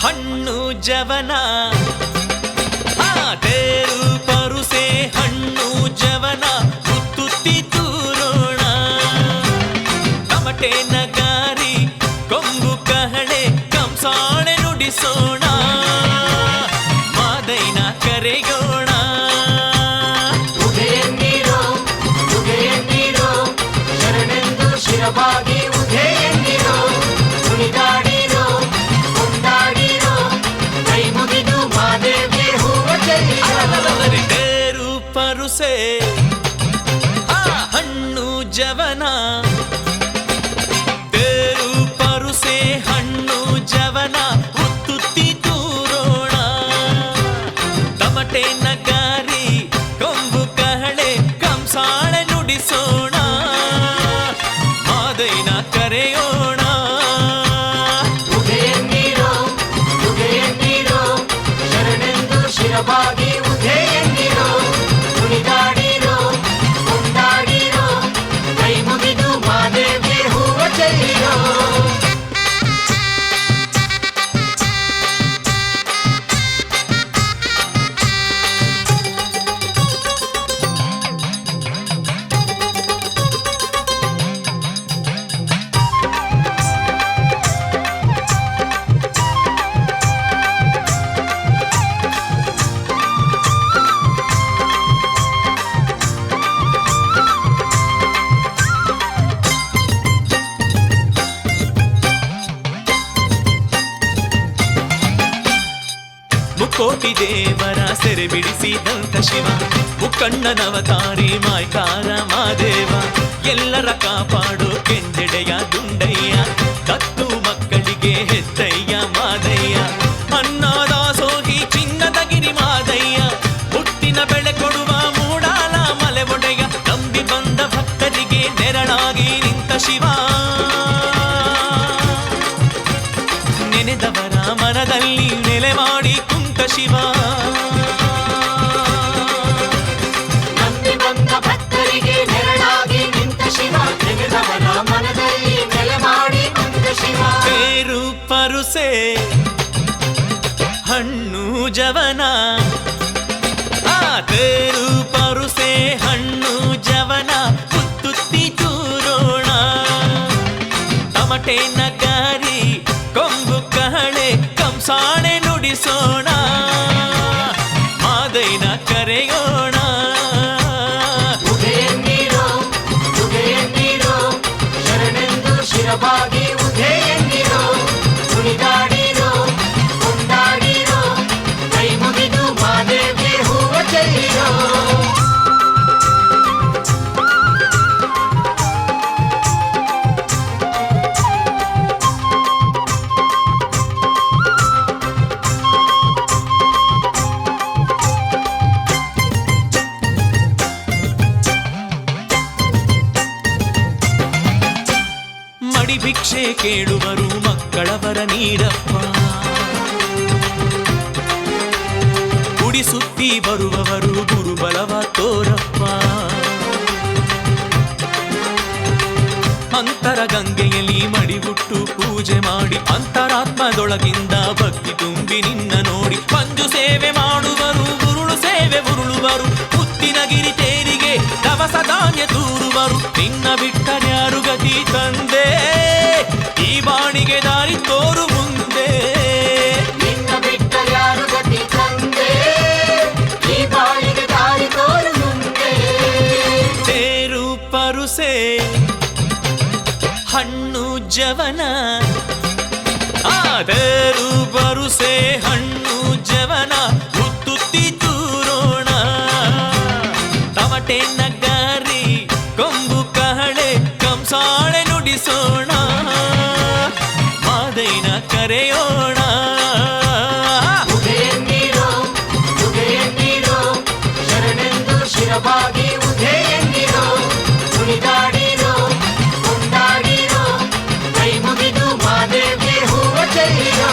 ಹಣ್ಣು ಜವನ ತೇರು ಪರುಸೆ ಹಣ್ಣು ಜವನ ತುತ್ತಿ ತೂರೋಣ ತಮಟೆ ನಗಾರಿ ಕೊಂಬು ಕಹಳೆ ಕಂಸಾಳೆ ನುಡಿಸೋಣ ಮಾದೈನ ಕರೆಯೋಣ ಶರಣೆಂದು ಶಿರವಾಗಿ ಉಧೆ ಎನ್ನಿರೋ ಕುಣಿದಾಡಿರೋ ಕೊಂಡಾಡಿರೋ ಕೈ ಮುಗಿದು ಮಾದೇವಿಗೆ ಹೂವ ಚೆಲ್ಲಿರೋ ತೇರು ಪರುಸೆ ಹಣ್ಣು ಜವನ ತೇರು ಪರುಸೆ ಹಣ್ಣು ಜವನ ತುತ್ತಿ ತೂರೋಣ ತಮಟೆ ನಗಾರಿ ಕೊಂಬು ಕಹಳೆ ಕಂಸಾಳೆ ನುಡಿಸೋಣ ಮಾದೈನ ಕರೆಯೋಣ ಶರಣೆಂದು ಶಿರವಾಗಿ ಉಧೆ ಎನ್ನಿರೋ ಕುಣಿದಾಡಿರೋ ಕೊಂಡಾಡಿರೋ ಕೈ ಮುಗಿದು ಮಾದೇವಿಗೆ ಹೂವ ಚೆಲ್ಲಿರೋ ಮುಕ್ಕೋಟಿ ದೇವರ ಸೆರೆ ಬಿಡಿಸಿದಂತ ಶಿವ ಮುಕ್ಕಣ್ಣನವತಾರಿ ಮಾಯ್ಕಾರ ಮಾದೇವ ಎಲ್ಲರ ಕಾಪಾಡು ಕೆಂಜೆಡೆಯ ದುಂಡಯ್ಯ ಕತ್ತು ಮಕ್ಕಳಿಗೆ ಹೆತ್ತಯ್ಯ ಮಾದಯ್ಯ ಅನ್ನದಾಸೋಹಿ ಚಿನ್ನದ ಗಿರಿ ಮಾದಯ್ಯ ಹುಟ್ಟಿನ ಬೆಳೆ ಕೊಡುವ ಮೂಡಾಲ ಮಲೆ ಒಡೆಯ ನಂಬಿ ಬಂದ ಭಕ್ತರಿಗೆ ನೆರಳಾಗಿ ನಿಂತ ಶಿವ ನೆನೆದವರ ಮನದಲ್ಲಿ ನೆಲೆ ಮಾಡಿ ಕುಂತ ಶಿವ ನಂಬಿ ಬಂದ ಭಕ್ತರಿಗೆ ನೆರಳಾಗಿ ನಿಂತ ಶಿವ ನೆನೆದವರ ಮನದಲ್ಲಿ ನೆಲೆ ಮಾಡಿ ಕುಂತ ಶಿವ ತೇರು ಪರುಸೆ ಹಣ್ಣು ಜವನ ತೇರು ಪರುಸೆ ಹಣ್ಣು ಜವನ ತುತ್ತಿ ತೂರೋಣ ತಮಟೆ ನಗಾರಿ ಕೊಂಬು ಕಹಳೆ ಕಂಸಾಳೆ ನುಡಿಸೋಣ ಮಾದೈನ ಕರೆಯೋಣ ಶರಣೆಂದು ಶಿರವಾಗಿ ಉಧೆ ಎನ್ನಿರೋ ಕುಣಿದಾಡಿರೋ ಕೊಂಡಾಡಿರೋ ಕೈ ಮುಗಿದು ಮಾದೇವಿಗೆ ಹೂವ ಚೆಲ್ಲಿರೋ ಮಡಿ ಭಿಕ್ಷೆ ಕೇಳುವರು ಮಕ್ಕಳವರ ನೀಡಪ್ಪ ಗುಡಿಸುತ್ತಿ ಬರುವವರು ಗುರುಬಲವ ತೋರಪ್ಪ ಅಂತರ ಗಂಗೆಯಲ್ಲಿ ಮಡಿಗುಟ್ಟು ಪೂಜೆ ಮಾಡಿ ಅಂತರಾತ್ಮದೊಳಗಿಂದ ಭಕ್ತಿ ತುಂಬಿ ನಿನ್ನ ನೋಡಿ ಪಂಜು ಸೇವೆ ಮಾಡುವರು ಗುರುಳು ಸೇವೆ ಉರುಳುವರು ಮುತ್ತಿನ ಗಿರಿ ತೇರಿಗೆ ದವಸ ಧಾನ್ಯ ತೂರುವರು ನಿನ್ನ ಬಿಟ್ಟರ್ಯಾರು ಗತಿ ತಂದೆ ಈ ಬಾಣಿಗೆ ದಾರಿ ತೋರು ಮುಂದೆ ನಿನ್ನ ಬಿಟ್ಟರ್ಯಾರು ಗತಿ ತಂದೆ ಈ ಬಾಳಿಗೆ ದಾರಿ ತೋರು ಮುಂದೆ ತೇರು ಪರುಸೆ ಹಣ್ಣು ಜವನ ತೇರು ಪರುಸೆ ಹಣ್ಣು ಜವನ ಉತ್ತುತ್ತಿ ತೂರೋಣ ತಮಟೆ ನಗಾರಿ ಕೊಂಬು ಕಹಳೆ ಕಂಸಾಳೆ ನುಡಿಸೋಣ ಮಾದೈನ ಕರೆಯೋಣ ಉದೆಯನ್ನಿರೋ ಉದೆಯನ್ನಿರೋ ಶರಣೆಂದು ಶಿರಬಾಗಿ ಉದೆಯನ್ನಿರೋ ಕುಣಿದಾಡಿರೋ ಕೊಂಡಾಡಿರೋ ಕೈ ಮುಗಿದು ಮಾದೇವಿಗೆ ಹೂವ ಚೆಲ್ಲಿರೋ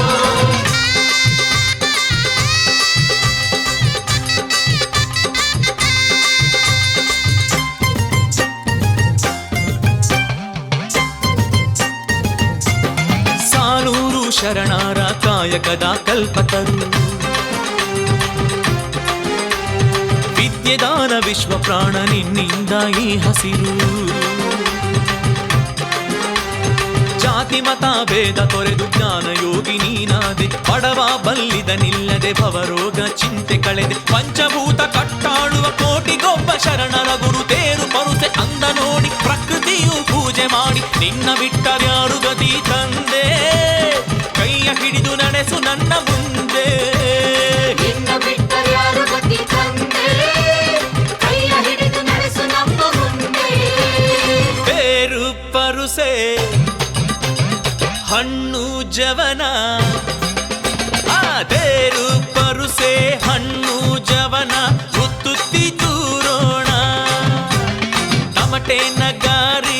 ಸಾಲೂರು ಶರಣರ ಕಾಯಕದ ಕಲ್ಪತರು ವಿದ್ಯೆದಾನ ವಿಶ್ವ ಪ್ರಾಣ ನಿನ್ನಿಂದ ಈ ಹಸಿರು ಜಾತಿ ಮತ ಭೇದ ತೊರೆದು ಜ್ಞಾನ ಯೋಗಿ ನೀನಾದೆ ಬಡವ ಬಲ್ಲಿದ ನಿಲ್ಲದೆ ಭವರೋಗ ಚಿಂತೆ ಕಳೆದೆ ಪಂಚಭೂತ ಕಟ್ಟಾಳುವ ಕೋಟಿಗೊಬ್ಬ ಶರಣರ ಗುರು ತೇರು ಪರುಸೆ ಅಂದ ನೋಡಿ ಪ್ರಕೃತಿಯು ಪೂಜೆ ಮಾಡಿ ನಿನ್ನ ಬಿಟ್ಟರ್ಯಾರು ಗತಿ ತಂದೆ ಕೈಯ ಹಿಡಿದು ನಡೆಸು ನನ್ನ ಮುಂದೆ ನಿನ್ನ ಬಿಟ್ಟರ್ಯಾರು ಗತಿ ತಂದೆ ಕೈಯ ಹಿಡಿದು ನಡೆಸು ನಮ್ಮ ಮುಂದೆ ತೇರು ಪರುಸೆ ಹಣ್ಣು ಜವನ ತೇರು ಪರುಸೆ ಹಣ್ಣು ಜವನ ಉತ್ತುತ್ತಿ ತೂರೋಣ ತಮಟೆ ನಗಾರಿ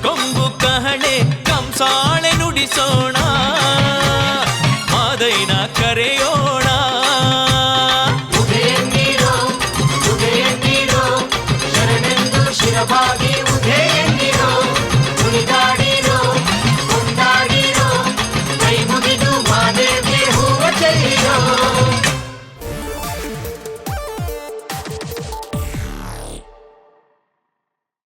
ಕೊಂಬು ಕಹಳೆ ಕಂಸಾಳೆ ನುಡಿಸೋಣ